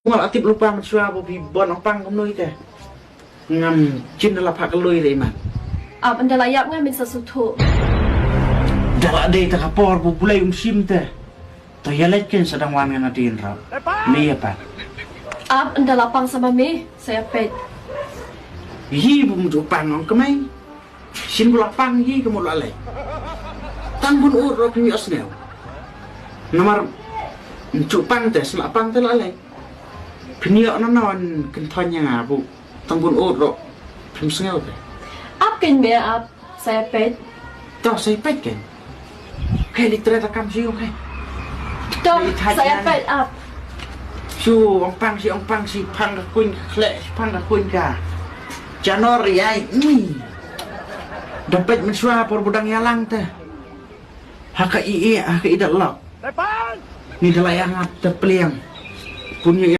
Ngal atip lupa mansua bobi bon opang kamnoi teh ngam cin dalam hak kelui le man anda layak ngamin sesuatu. dalak dei tak kapor bu bulai sim teh to yaletken sedang wangan adin rap ni apa Anda lapang sama me, saya pet. hi bu mu pang ong kemai sin bu lapang hi kamu lalai tan bun ur ro pi osnel nomor cupang teh selapang teh lalai Peniak nanon kentonya bu tangbun uro pem sengau teh. Ken me saya pet. Toh saya pet kan. Kayak literat rekam sih oke. Toh saya pet Su ongpang si pang kuin klek pang kuin ka. Januari ai Dapat mensua por budang yalang teh. Haka ii haka idak lok. Ni dalayang terpeliang. Punya